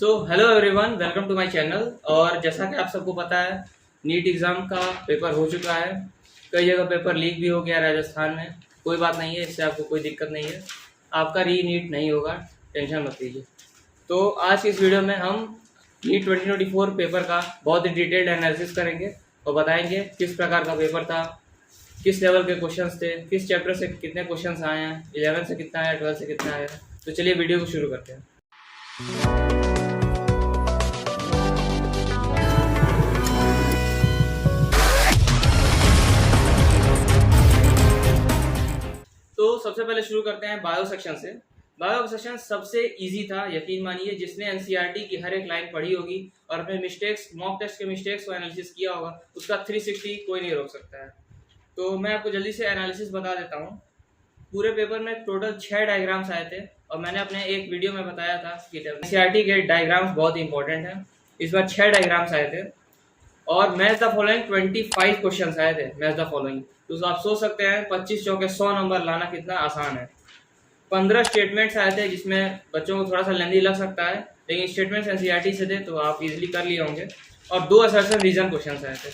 So hello everyone, welcome to my channel. और जैसा कि आप सबको पता है, नीट एग्ज़ाम का पेपर हो चुका है। कई जगह पेपर लीक भी हो गया राजस्थान में। कोई बात नहीं है, इससे आपको कोई दिक्कत नहीं है। आपका री नीट नहीं होगा, टेंशन मत लीजिए। तो आज की इस वीडियो में हम नीट 2024 पेपर का बहुत ही डिटेल्ड एनालिसिस करेंगे और बताएंगे किस प्रकार का पेपर था, किस लेवल के क्वेश्चंस थे, किस चैप्टर से कितने क्वेश्चंस आए हैं, 11 से कितना आया, 12 से कितना आया। तो चलिए वीडियो को शुरू करते हैं। तो सबसे पहले शुरू करते हैं बायो सेक्शन से। बायो सेक्शन सबसे इजी था, यकीन मानिए। जिसने एनसीईआरटी की हर एक लाइन पढ़ी होगी और अपने मिस्टेक्स, मॉक टेस्ट के मिस्टेक्स को एनालिसिस किया होगा, उसका 360 कोई नहीं रोक सकता है। तो मैं आपको जल्दी से एनालिसिस बता देता हूँ। पूरे पेपर में टोटल 6 डायग्राम्स आए थे और मैंने अपने एक वीडियो में बताया था कि एनसीईआरटी के डायग्राम्स बहुत इंपॉर्टेंट हैं। इस बार 6 डायग्राम्स आए थे और मैच द फॉलोइंग 25 क्वेश्चन आए थे। मैच द फॉलोइंग, तो आप सोच सकते हैं 25 चौके 100 नंबर लाना कितना आसान है। 15 स्टेटमेंट्स आए थे, जिसमें बच्चों को थोड़ा सा लेंदी लग सकता है, लेकिन स्टेटमेंट्स एनसीईआरटी से थे तो आप इजीली कर लिए होंगे। और 2 असर्शन रीजन क्वेश्चन आए थे।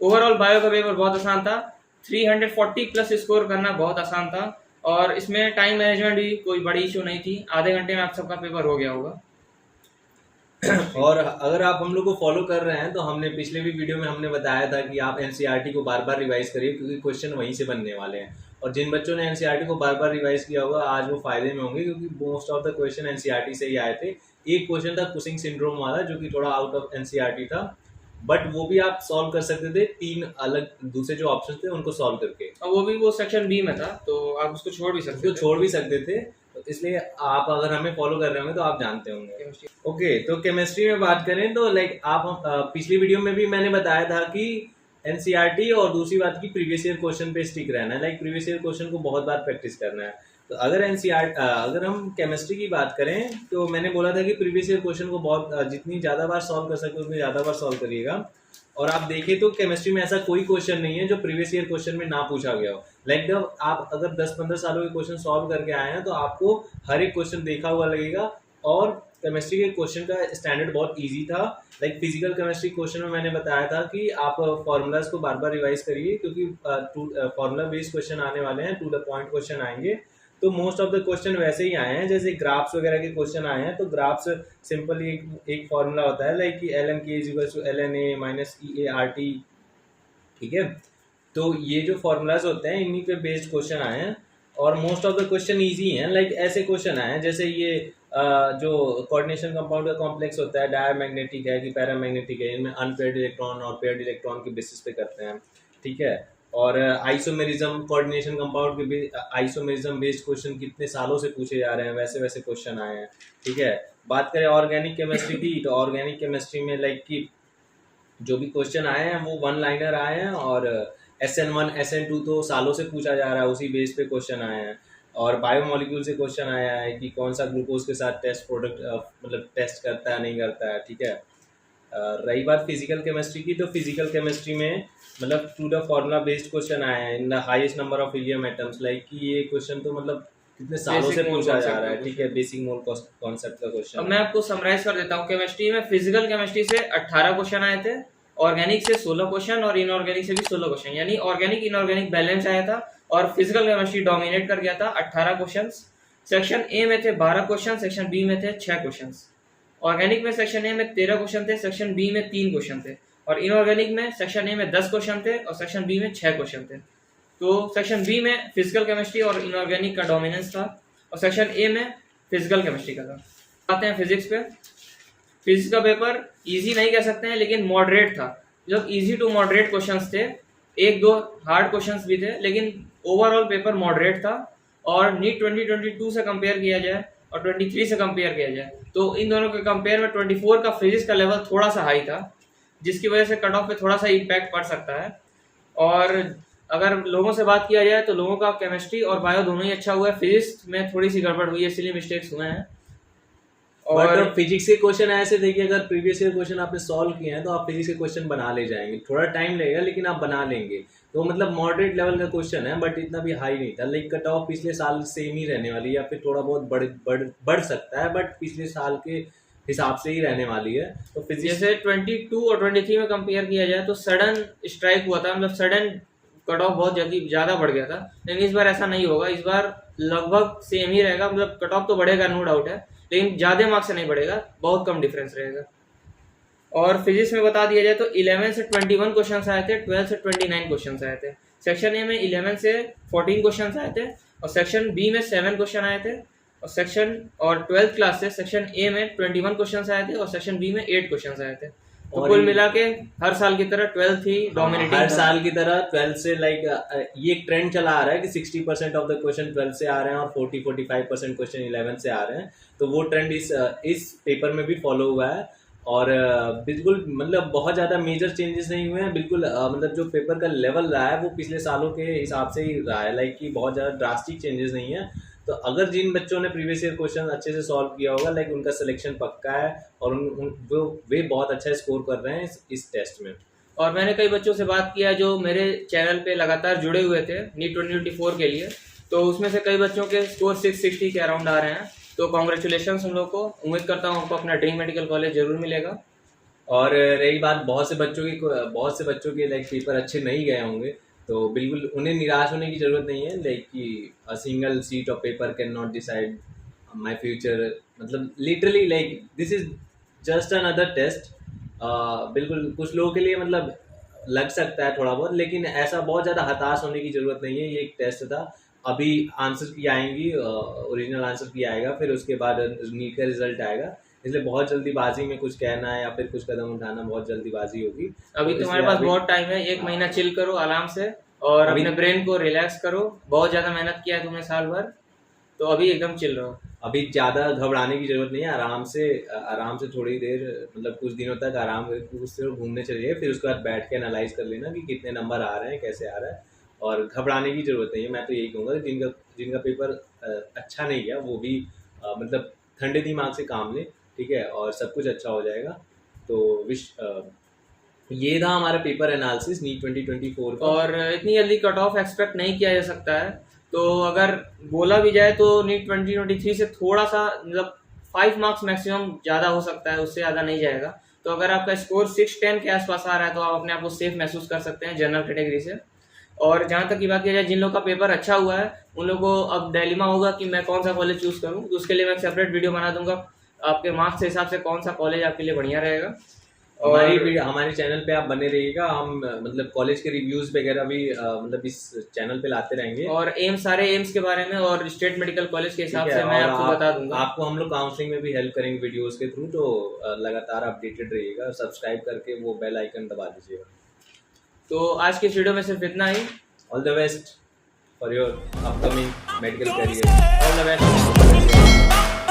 ओवरऑल बायो का पेपर बहुत आसान था। 340 प्लस स्कोर करना बहुत आसान था और इसमें टाइम मैनेजमेंट भी कोई बड़ी इशू नहीं थी। आधे घंटे में आप सबका पेपर हो गया होगा। और अगर आप हम लोग को फॉलो कर रहे हैं तो हमने पिछले भी वीडियो में हमने बताया था कि आप एनसीईआरटी को बार बार रिवाइज करिए, क्योंकि क्वेश्चन वहीं से बनने वाले हैं। और जिन बच्चों ने एनसीईआरटी को बार बार रिवाइज किया होगा आज वो फायदे में होंगे, क्योंकि most of the question NCERT से ही आए थे। एक क्वेश्चन था कुशिंग सिंड्रोम वाला, जो कि थोड़ा आउट ऑफ एनसीईआरटी था, बट वो भी आप सॉल्व कर सकते थे 3 अलग दूसरे जो ऑप्शन थे उनको सॉल्व करके। और वो भी वो सेक्शन बी में था, तो आप उसको छोड़ भी सकते थे। तो इसलिए आप अगर हमें फॉलो कर रहे होंगे तो आप जानते होंगे। ओके, तो केमिस्ट्री में बात करें तो आप पिछली वीडियो में भी मैंने बताया था कि एनसीईआरटी और दूसरी बात की प्रीवियस ईयर क्वेश्चन पे स्टिक रहना है। प्रीवियस ईयर क्वेश्चन को बहुत बार प्रैक्टिस करना है। तो अगर हम केमिस्ट्री की बात करें तो मैंने बोला था कि प्रीवियस ईयर क्वेश्चन को बहुत जितनी ज़्यादा बार सॉल्व कर सकते हो उतनी ज़्यादा बार सॉल्व करिएगा। और आप देखें तो केमिस्ट्री में ऐसा कोई क्वेश्चन नहीं है जो प्रीवियस ईयर क्वेश्चन में ना पूछा गया हो। आप अगर 10-15 सालों के क्वेश्चन सॉल्व करके आए हैं तो आपको हर एक क्वेश्चन देखा हुआ लगेगा। और केमिस्ट्री के क्वेश्चन का स्टैंडर्ड बहुत इजी था। फिजिकल केमिस्ट्री क्वेश्चन में मैंने बताया था कि आप फॉर्मूलाज को बार बार रिवाइज करिए, क्योंकि फॉर्मूला बेस्ड क्वेश्चन आने वाले हैं, टू द पॉइंट क्वेश्चन आएंगे। तो मोस्ट ऑफ द क्वेश्चन वैसे ही आए हैं, जैसे ग्राफ्स वगैरह के क्वेश्चन आए हैं। तो ग्राफ्स सिंपली एक फॉर्मूला होता है कि ln(k) - EART। ठीक है, तो ये जो फॉर्मूलाज होते हैं इन्हीं पे बेस्ड क्वेश्चन आए हैं और most of the question easy हैं। ऐसे क्वेश्चन आए हैं जैसे ये जो कोऑर्डिनेशन कंपाउंड का कॉम्प्लेक्स होता है, डायमैग्नेटिक है कि पैरामैग्नेटिक है, इनमें अनपेयर्ड इलेक्ट्रॉन और पेयर्ड इलेक्ट्रॉन के बेसिस पे करते हैं। ठीक है, और आइसोमेरिज्म कोऑर्डिनेशन कंपाउंड के आइसोमेरिज्म बेस्ड क्वेश्चन कितने सालों से पूछे जा रहे हैं, वैसे क्वेश्चन आए हैं। ठीक है, बात करें ऑर्गेनिक केमिस्ट्री की, तो ऑर्गेनिक केमिस्ट्री में कि जो भी क्वेश्चन आए हैं वो 1 लाइनर आए हैं। और SN1 SN2 तो सालों से पूछा जा रहा है, उसी बेस पे क्वेश्चन आए हैं। और बायोमोलिक्यूल से क्वेश्चन आया है कि कौन सा ग्लूकोज के साथ टेस्ट प्रोडक्ट टेस्ट करता है नहीं करता है। ठीक है, रही बात फिजिकल केमिस्ट्री की, तो फिजिकल केमिस्ट्री में two the formula based question आए हैं in the highest number of helium atoms. कि ये क्वेश्चन तो कितने सालों से पूछा जा रहा है। ठीक है, बेसिक मोल कॉन्सेप्ट का क्वेश्चन। अब मैं आपको समराइज कर देता हूँ। केमिस्ट्री में फिजिकल केमिस्ट्री से 18 क्वेश्चन आए थे, ऑर्गेनिक से 16 क्वेश्चन और इनऑर्गेनिक से भी 16 क्वेश्चन, यानी ऑर्गेनिक इनऑर्गेनिक बैलेंस आया था और फिजिकल केमिस्ट्री डोमिनेट कर गया था। 18 क्वेश्चन सेक्शन ए में थे, 12 क्वेश्चन सेक्शन बी में थे, 6 क्वेश्चन। ऑर्गेनिक में सेक्शन ए में 13 क्वेश्चन थे, सेक्शन बी में 3 क्वेश्चन थे। और इनऑर्गेनिक में सेक्शन ए में 10 क्वेश्चन थे और सेक्शन बी में 6 क्वेश्चन थे। तो सेक्शन बी में फिजिकल केमिस्ट्री और इनऑर्गेनिक का डोमिनेंस था और सेक्शन ए में फिजिकल केमिस्ट्री का था। आते हैं फिजिक्स पे। फिजिक्स का पेपर इजी नहीं कह सकते हैं, लेकिन मॉडरेट था। जब इजी टू मॉडरेट क्वेश्चंस थे, 1-2 हार्ड क्वेश्चंस भी थे, लेकिन ओवरऑल पेपर मॉडरेट था। और नीट 2022 से कंपेयर किया जाए और 23 से कंपेयर किया जाए तो इन दोनों के कंपेयर में 24 का फिजिक्स का लेवल थोड़ा सा हाई था, जिसकी वजह से कट ऑफ पे थोड़ा सा इम्पैक्ट पड़ सकता है। और अगर लोगों से बात किया जाए तो लोगों का केमिस्ट्री और बायो दोनों ही अच्छा हुआ है। फिजिक्स में थोड़ी सी गड़बड़ हुई है, इसलिए मिस्टेक्स हुए हैं। और फिजिक्स के क्वेश्चन ऐसे थे कि अगर प्रीवियस ईयर क्वेश्चन आपने सॉल्व किए हैं तो आप फिजिक्स के क्वेश्चन बना ले जाएंगे। थोड़ा टाइम लगेगा लेकिन आप बना लेंगे। तो मॉडरेट लेवल का क्वेश्चन है, बट इतना भी हाई नहीं था। कट ऑफ पिछले साल सेम ही रहने वाली है या फिर थोड़ा बहुत बढ़ सकता है, बट पिछले साल के हिसाब से ही रहने वाली है। तो फिजिक्स जैसे 22 और 23 में कंपेयर किया जाए तो सडन स्ट्राइक हुआ था, मतलब सडन कट ऑफ बहुत जल्दी ज़्यादा बढ़ गया था, लेकिन इस बार ऐसा नहीं होगा। इस बार लगभग सेम ही रहेगा, मतलब कट ऑफ तो बढ़ेगा नो डाउट है, लेकिन ज़्यादा मार्क्स से नहीं बढ़ेगा, बहुत कम डिफरेंस रहेगा। और फिजिक्स में बता दिया जाए तो 11 से 21 क्वेश्चन आए थे, 12 से 29 क्वेश्चन आए थे। सेक्शन ए में 11 से 14 क्वेश्चन आए थे, और सेक्शन बी में 7 क्वेश्चन आए थे, और सेक्शन और 12th क्लास से सेक्शन ए में 21 क्वेश्चन आए थे, और सेक्शन बी में 8 क्वेश्चन आए थे। तो और कुल मिला के हर साल की तरह 12th ही डोमिनेटिंग हर साल की तरह 12 से ये एक ट्रेंड चला आ रहा है कि 60% ऑफ द क्वेश्चन 12 से आ रहे हैं और 40-45% क्वेश्चन 11 से आ रहे हैं। तो वो ट्रेंड इस पेपर में भी फॉलो हुआ है, और बिल्कुल मतलब बहुत ज़्यादा मेजर चेंजेस नहीं हुए हैं। बिल्कुल मतलब जो पेपर का लेवल रहा है वो पिछले सालों के हिसाब से ही रहा है, लाइक कि बहुत ज़्यादा ड्रास्टिक चेंजेस नहीं है। तो अगर जिन बच्चों ने प्रीवियस ईयर क्वेश्चन अच्छे से सॉल्व किया होगा, लाइक उनका सिलेक्शन पक्का है, और वे बहुत अच्छा स्कोर कर रहे हैं इस टेस्ट में। और मैंने कई बच्चों से बात किया जो मेरे चैनल पे लगातार जुड़े हुए थे नीट 2024 के लिए, तो उसमें से कई बच्चों के स्कोर 660 के अराउंड आ रहे हैं। तो कॉन्ग्रेचुलेशन उन लोग को, उम्मीद करता हूँ उनको अपना ड्रीम मेडिकल कॉलेज जरूर मिलेगा। और रही बात बहुत से बच्चों के लाइक पेपर अच्छे नहीं गए होंगे, तो बिल्कुल उन्हें निराश होने की ज़रूरत नहीं है। लाइक कि a single sheet of paper can not decide my future, मतलब literally like this is just another test. बिल्कुल कुछ लोगों के लिए मतलब लग सकता है थोड़ा बहुत, लेकिन ऐसा बहुत ज़्यादा हताश होने की ज़रूरत नहीं है। ये एक टेस्ट था, अभी आंसर की आएंगी, ओरिजिनल आंसर की आएगा, फिर उसके बाद नीट का रिजल्ट आएगा। इसलिए बहुत जल्दीबाजी में कुछ कहना है या फिर कुछ कदम उठाना बहुत जल्दीबाजी होगी। अभी तो तुम्हारे इसलिए पास बहुत टाइम है, एक महीना चिल करो आराम से, और अपने ब्रेन को रिलैक्स करो। बहुत ज़्यादा मेहनत किया है तुमने साल भर, तो अभी एकदम चिल रहो। अभी ज़्यादा घबराने की ज़रूरत नहीं है। आराम से थोड़ी देर, मतलब कुछ दिनों तक आराम करके कुछ देर घूमने चलिए, फिर उसके बाद बैठ के एनालाइज कर लेना कि कितने नंबर आ रहे हैं, कैसे आ रहा है, और घबराने की ज़रूरत नहीं है। मैं तो यही कहूँगा कि जिनका पेपर अच्छा नहीं गया वो भी मतलब ठंडे दिमाग से काम लें, ठीक है, और सब कुछ अच्छा हो जाएगा। तो ये था हमारा पेपर एनालिसिस नीट 2024 का। और इतनी जल्दी कट ऑफ एक्सपेक्ट नहीं किया जा सकता है, तो अगर बोला भी जाए तो नीट 2023 से थोड़ा सा मतलब 5 मार्क्स मैक्सिमम ज़्यादा हो सकता है, उससे ज़्यादा नहीं जाएगा। तो अगर आपका स्कोर 610 के आसपास आ रहा है तो आप अपने आप को सेफ महसूस कर सकते हैं जनरल कैटेगरी से। और जहाँ तक की बात की जाए, जिन लोग का पेपर अच्छा हुआ है उन लोगों को अब डायलेमा होगा कि मैं कौन सा कॉलेज चूज़ करूँ, तो उसके लिए मैं सेपरेट वीडियो बना दूंगा आपके मार्क्स के हिसाब से कौन सा कॉलेज आपके लिए बढ़िया रहेगा। हमारे चैनल पे आप बने रहिएगा। हम मतलब कॉलेज के रिव्यूज वगैरह भी मतलब इस चैनल पे लाते रहेंगे, और सारे एम्स के बारे में और स्टेट मेडिकल कॉलेज के हिसाब से मैं आपको बता दूंगा। आपको हम लोग काउंसलिंग में भी हेल्प करेंगे वीडियोस के थ्रू, तो लगातार अपडेटेड रहिएगा। सब्सक्राइब करके वो बेल आइकन दबा दीजिएगा। तो आज की वीडियो में सिर्फ इतना ही। All the best for your upcoming medical career. All the best.